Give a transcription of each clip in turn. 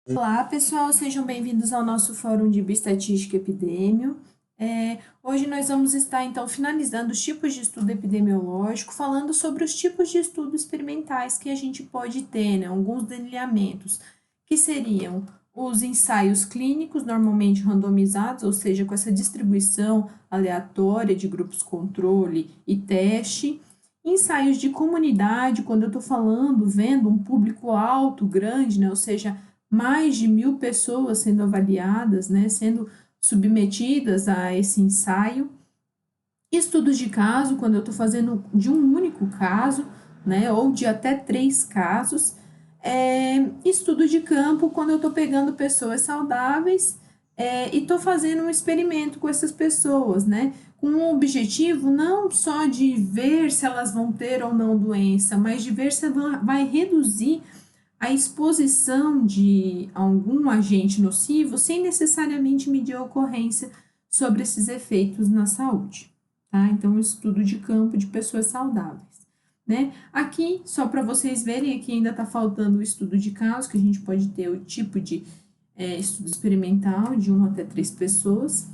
Olá, pessoal, sejam bem-vindos ao nosso Fórum de Bioestatística Epidêmio. Hoje nós vamos estar, então, finalizando os tipos de estudo epidemiológico, falando sobre os tipos de estudo experimentais que a gente pode ter, né? Alguns delineamentos, que seriam os ensaios clínicos, normalmente randomizados, ou seja, com essa distribuição aleatória de grupos controle e teste, ensaios de comunidade, quando eu estou falando, vendo um público alto, grande, né? Ou seja, mais de 1.000 pessoas sendo avaliadas, né, sendo submetidas a esse ensaio. Estudos de caso, quando eu estou fazendo de um único caso, né, ou de até 3 casos. Estudo de campo, quando eu estou pegando pessoas saudáveis e estou fazendo um experimento com essas pessoas, né, com o objetivo não só de ver se elas vão ter ou não doença, mas de ver se vai reduzir a exposição de algum agente nocivo sem necessariamente medir a ocorrência sobre esses efeitos na saúde, tá? Então, um estudo de campo de pessoas saudáveis, né? Aqui, só para vocês verem, aqui ainda está faltando o estudo de caso, que a gente pode ter o tipo de estudo experimental de 1 até 3 pessoas.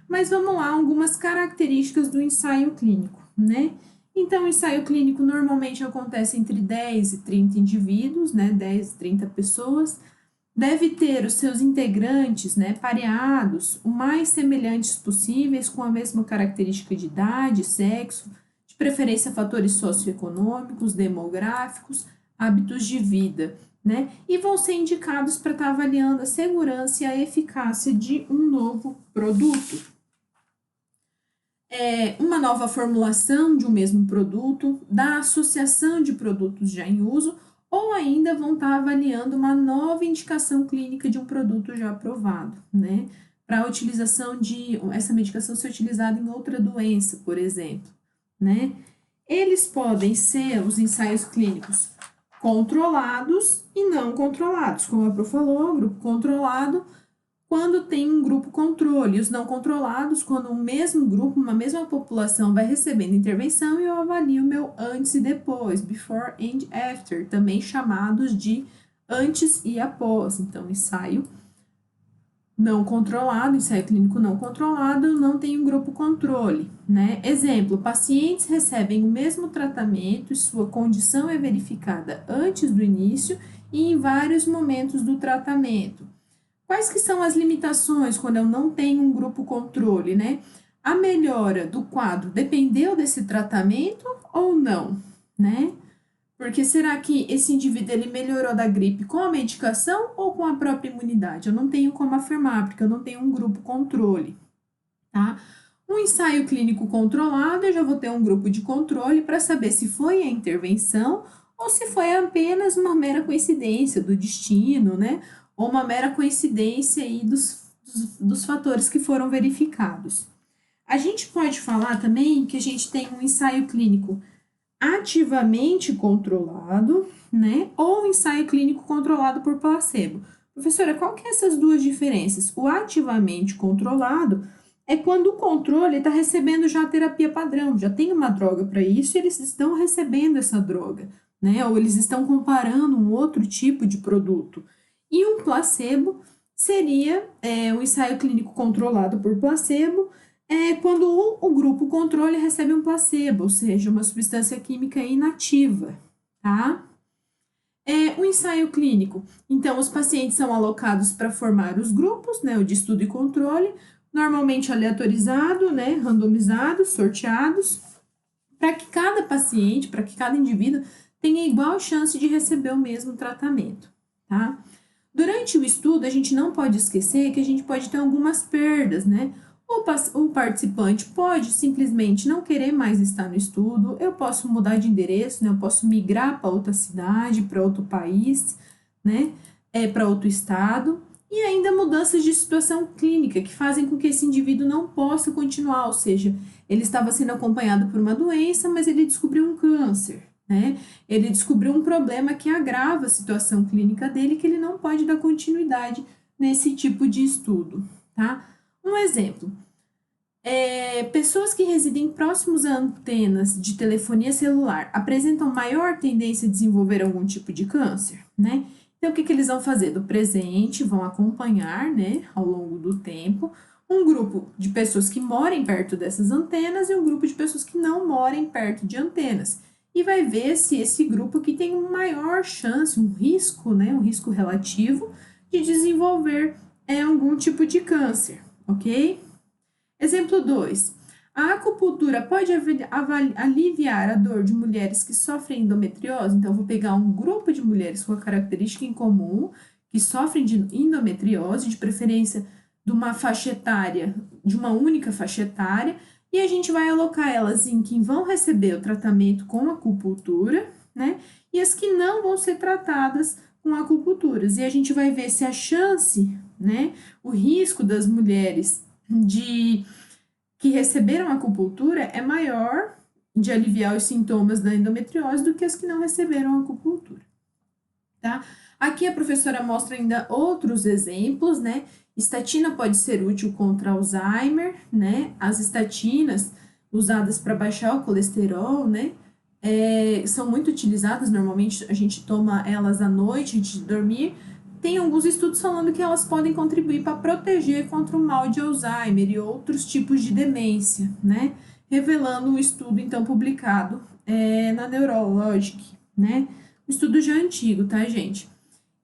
Mas vamos lá, algumas características do ensaio clínico, né? Então, o ensaio clínico normalmente acontece entre 10 e 30 indivíduos, né? 10 e 30 pessoas. Deve ter os seus integrantes, né, pareados, o mais semelhantes possíveis, com a mesma característica de idade, sexo, de preferência fatores socioeconômicos, demográficos, hábitos de vida, né? E vão ser indicados para estar avaliando a segurança e a eficácia de um novo produto. Uma nova formulação de um mesmo produto, da associação de produtos já em uso, ou ainda vão estar avaliando uma nova indicação clínica de um produto já aprovado, né? Para a utilização de essa medicação ser utilizada em outra doença, por exemplo, né? Eles podem ser os ensaios clínicos controlados e não controlados, como a Pro falou, grupo controlado quando tem um grupo controle, os não controlados, quando o mesmo grupo, uma mesma população vai recebendo intervenção e eu avalio o meu antes e depois, before and after, também chamados de antes e após. Então, ensaio não controlado, ensaio clínico não controlado, não tem um grupo controle, né? Exemplo, pacientes recebem o mesmo tratamento e sua condição é verificada antes do início e em vários momentos do tratamento. Quais que são as limitações quando eu não tenho um grupo controle, né? A melhora do quadro dependeu desse tratamento ou não, né? Porque será que esse indivíduo ele melhorou da gripe com a medicação ou com a própria imunidade? Eu não tenho como afirmar, porque eu não tenho um grupo controle, tá? Um ensaio clínico controlado, eu já vou ter um grupo de controle para saber se foi a intervenção ou se foi apenas uma mera coincidência do destino, né? Ou uma mera coincidência aí dos fatores que foram verificados. A gente pode falar também que a gente tem um ensaio clínico ativamente controlado, né? Ou um ensaio clínico controlado por placebo. Professora, qual que é essas duas diferenças? O ativamente controlado é quando o controle está recebendo já a terapia padrão, já tem uma droga para isso e eles estão recebendo essa droga, né? Ou eles estão comparando um outro tipo de produto. E um placebo seria um ensaio clínico controlado por placebo, quando o grupo controle recebe um placebo, ou seja, uma substância química inativa, tá? O ensaio clínico. Então, os pacientes são alocados para formar os grupos, né, o de estudo e controle, normalmente aleatorizado, né, randomizados, sorteados, para que cada paciente, para que cada indivíduo tenha igual chance de receber o mesmo tratamento, tá? Durante o estudo, a gente não pode esquecer que a gente pode ter algumas perdas, né? O participante pode simplesmente não querer mais estar no estudo, eu posso mudar de endereço, né? Eu posso migrar para outra cidade, para outro país, né? Para outro estado, e ainda mudanças de situação clínica que fazem com que esse indivíduo não possa continuar, ou seja, ele estava sendo acompanhado por uma doença, mas ele descobriu um câncer, né? Ele descobriu um problema que agrava a situação clínica dele, que ele não pode dar continuidade nesse tipo de estudo, tá? Um exemplo, pessoas que residem próximos a antenas de telefonia celular apresentam maior tendência a desenvolver algum tipo de câncer, né? Então, o que eles vão fazer? Do presente, vão acompanhar, né, ao longo do tempo, um grupo de pessoas que morem perto dessas antenas e um grupo de pessoas que não morem perto de antenas. E vai ver se esse grupo aqui tem uma maior chance, um risco, né, um risco relativo de desenvolver algum tipo de câncer, ok? Exemplo 2. A acupuntura pode aliviar a dor de mulheres que sofrem endometriose? Então, eu vou pegar um grupo de mulheres com a característica em comum, que sofrem de endometriose, de preferência de uma faixa etária, de uma única faixa etária, e a gente vai alocar elas em quem vão receber o tratamento com acupuntura, né? E as que não vão ser tratadas com acupunturas. E a gente vai ver se a chance, né, o risco das mulheres que receberam acupuntura é maior de aliviar os sintomas da endometriose do que as que não receberam acupuntura, tá? Aqui a professora mostra ainda outros exemplos, né? Estatina pode ser útil contra Alzheimer, né? As estatinas usadas para baixar o colesterol, né? São muito utilizadas, normalmente a gente toma elas à noite antes de dormir. Tem alguns estudos falando que elas podem contribuir para proteger contra o mal de Alzheimer e outros tipos de demência, né? Revelando um estudo, então, publicado na Neurologic, né? Um estudo já antigo, tá, gente?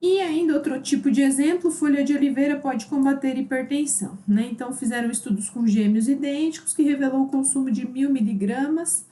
E ainda outro tipo de exemplo, folha de oliveira pode combater hipertensão, né? Então, fizeram estudos com gêmeos idênticos que revelou o consumo de 1.000 miligramas.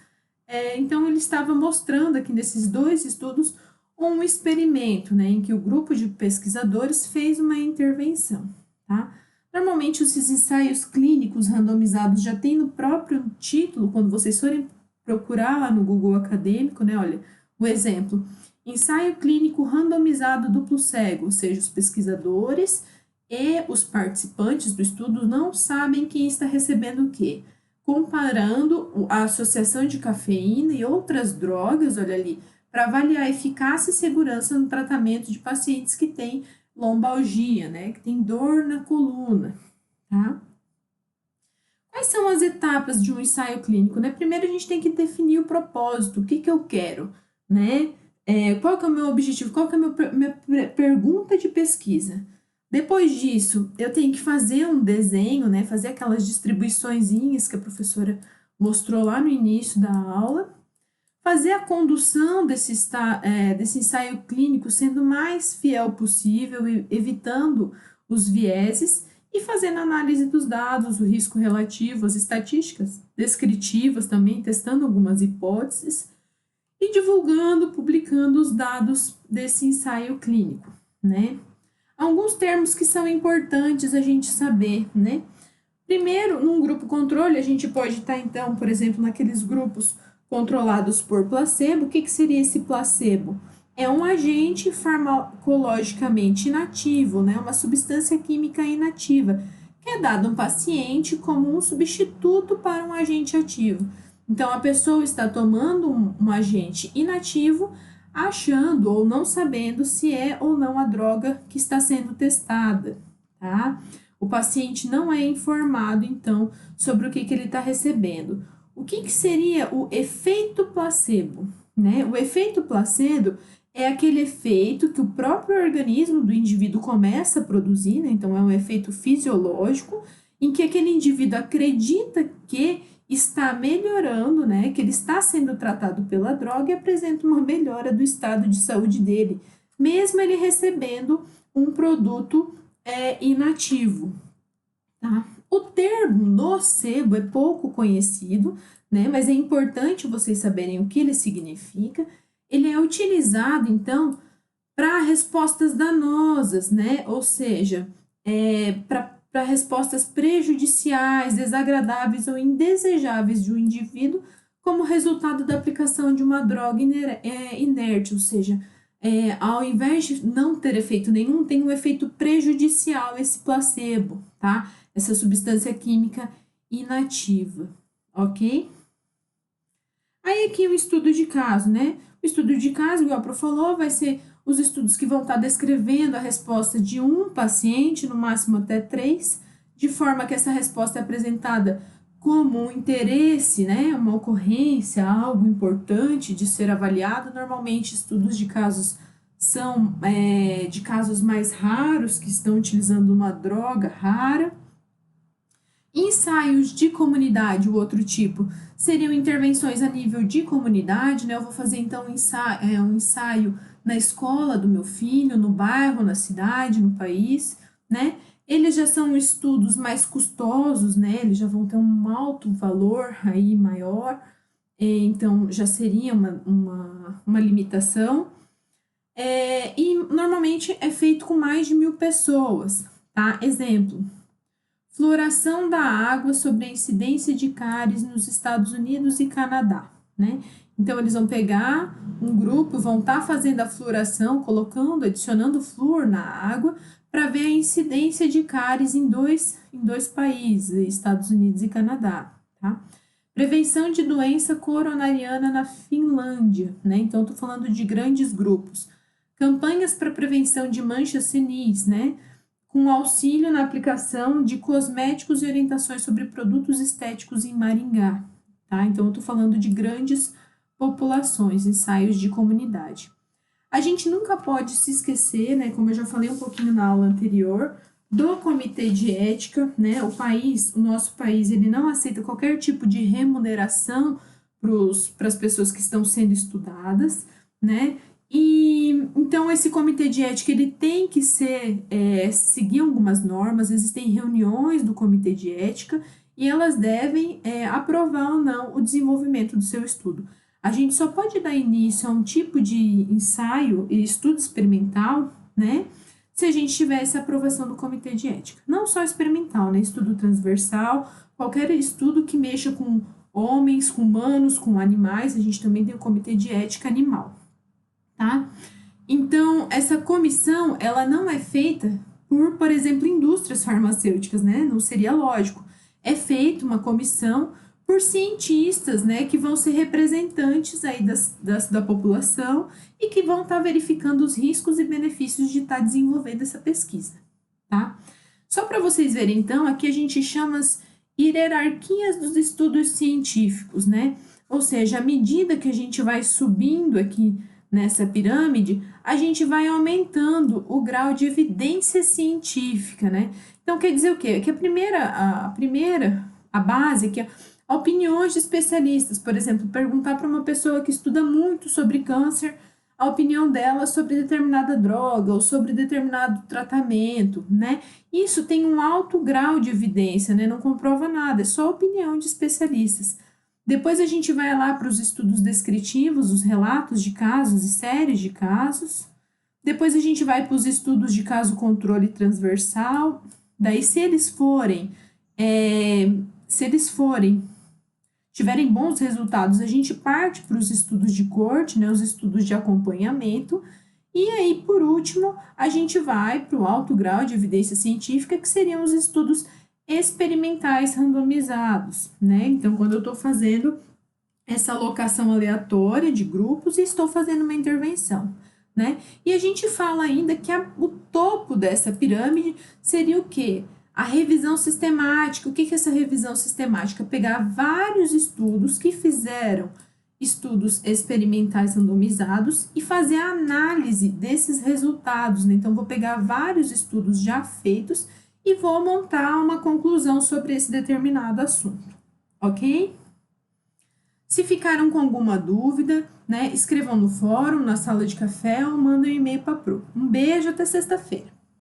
Então, ele estava mostrando aqui nesses dois estudos um experimento, né, em que o grupo de pesquisadores fez uma intervenção, tá? Normalmente, esses ensaios clínicos randomizados já tem no próprio título, quando vocês forem procurar lá no Google Acadêmico, né, olha, o exemplo, ensaio clínico randomizado duplo cego, ou seja, os pesquisadores e os participantes do estudo não sabem quem está recebendo o quê. Comparando a associação de cafeína e outras drogas, olha ali, para avaliar a eficácia e segurança no tratamento de pacientes que têm lombalgia, né, que tem dor na coluna, tá? Quais são as etapas de um ensaio clínico, né? Primeiro a gente tem que definir o propósito, o que que eu quero, né? Qual que é o meu objetivo, qual que é a minha pergunta de pesquisa. Depois disso, eu tenho que fazer um desenho, né? Fazer aquelas distribuiçõezinhas que a professora mostrou lá no início da aula. Fazer a condução desse ensaio clínico sendo o mais fiel possível, evitando os vieses e fazendo análise dos dados, o risco relativo, as estatísticas descritivas também, testando algumas hipóteses e divulgando, publicando os dados desse ensaio clínico, né? Alguns termos que são importantes a gente saber, né? Primeiro, num grupo controle, a gente pode estar, então, por exemplo, naqueles grupos controlados por placebo. O que seria esse placebo? É um agente farmacologicamente inativo, né? Uma substância química inativa, que é dado a um paciente como um substituto para um agente ativo. Então, a pessoa está tomando um agente inativo, achando ou não sabendo se é ou não a droga que está sendo testada, tá? O paciente não é informado, então, sobre o que ele está recebendo. O que seria o efeito placebo, né? O efeito placebo é aquele efeito que o próprio organismo do indivíduo começa a produzir, né? Então, é um efeito fisiológico, em que aquele indivíduo acredita que está melhorando, né? Que ele está sendo tratado pela droga e apresenta uma melhora do estado de saúde dele, mesmo ele recebendo um produto inativo, tá? O termo nocebo é pouco conhecido, né? Mas é importante vocês saberem o que ele significa. Ele é utilizado, então, para respostas danosas, né? Ou seja, para respostas prejudiciais, desagradáveis ou indesejáveis de um indivíduo, como resultado da aplicação de uma droga inerte, ou seja, ao invés de não ter efeito nenhum, tem um efeito prejudicial esse placebo, tá? Essa substância química inativa, ok? Aí aqui o estudo de caso, né? O estudo de caso, igual a Pro falou, vai ser os estudos que vão estar descrevendo a resposta de um paciente, no máximo até 3, de forma que essa resposta é apresentada como um interesse, né? Uma ocorrência, algo importante de ser avaliado. Normalmente, estudos de casos são de casos mais raros, que estão utilizando uma droga rara. Ensaios de comunidade, o outro tipo, seriam intervenções a nível de comunidade, né? Eu vou fazer então um ensaio na escola do meu filho, no bairro, na cidade, no país, né? Eles já são estudos mais custosos, né? Eles já vão ter um alto valor aí maior, então já seria uma limitação. E normalmente é feito com mais de 1.000 pessoas, tá? Exemplo, fluoração da água sobre a incidência de cáries nos Estados Unidos e Canadá, né? Então, eles vão pegar um grupo, vão estar fazendo a fluoração, adicionando flúor na água, para ver a incidência de cáries em dois países, Estados Unidos e Canadá, tá? Prevenção de doença coronariana na Finlândia, né? Então, estou falando de grandes grupos. Campanhas para prevenção de manchas senis, né? Com auxílio na aplicação de cosméticos e orientações sobre produtos estéticos em Maringá, tá? Então, eu estou falando de grandes populações, ensaios de comunidade. A gente nunca pode se esquecer, né, como eu já falei um pouquinho na aula anterior, do comitê de ética, né? O nosso país, ele não aceita qualquer tipo de remuneração para as pessoas que estão sendo estudadas, né? E então esse comitê de ética ele tem que seguir algumas normas, existem reuniões do comitê de ética e elas devem aprovar ou não o desenvolvimento do seu estudo. A gente só pode dar início a um tipo de ensaio e estudo experimental, né, se a gente tiver essa aprovação do comitê de ética. Não só experimental, né, estudo transversal, qualquer estudo que mexa com homens, com humanos, com animais, a gente também tem o comitê de ética animal, tá? Então, essa comissão, ela não é feita por exemplo, indústrias farmacêuticas, né? Não seria lógico. É feita uma comissão por cientistas, né, que vão ser representantes aí da população e que vão estar verificando os riscos e benefícios de estar desenvolvendo essa pesquisa, tá? Só para vocês verem, então, aqui a gente chama as hierarquias dos estudos científicos, né? Ou seja, à medida que a gente vai subindo aqui nessa pirâmide, a gente vai aumentando o grau de evidência científica, né? Então, quer dizer o quê? Que a base, que é opiniões de especialistas, por exemplo, perguntar para uma pessoa que estuda muito sobre câncer a opinião dela sobre determinada droga ou sobre determinado tratamento, né? Isso tem um alto grau de evidência, né? Não comprova nada, é só opinião de especialistas. Depois a gente vai lá para os estudos descritivos, os relatos de casos e séries de casos. Depois a gente vai para os estudos de caso controle transversal. Daí, se eles tiverem bons resultados, a gente parte para os estudos de corte, né, os estudos de acompanhamento. E aí, por último, a gente vai para o alto grau de evidência científica, que seriam os estudos experimentais randomizados, né? Então, quando eu estou fazendo essa alocação aleatória de grupos e estou fazendo uma intervenção, né? E a gente fala ainda que o topo dessa pirâmide seria o quê? A revisão sistemática. O que é essa revisão sistemática? Pegar vários estudos que fizeram estudos experimentais randomizados e fazer a análise desses resultados, né? Então, vou pegar vários estudos já feitos e vou montar uma conclusão sobre esse determinado assunto, ok? Se ficaram com alguma dúvida, né, escrevam no fórum, na sala de café ou mandem um e-mail para a Pro. Um beijo, até sexta-feira.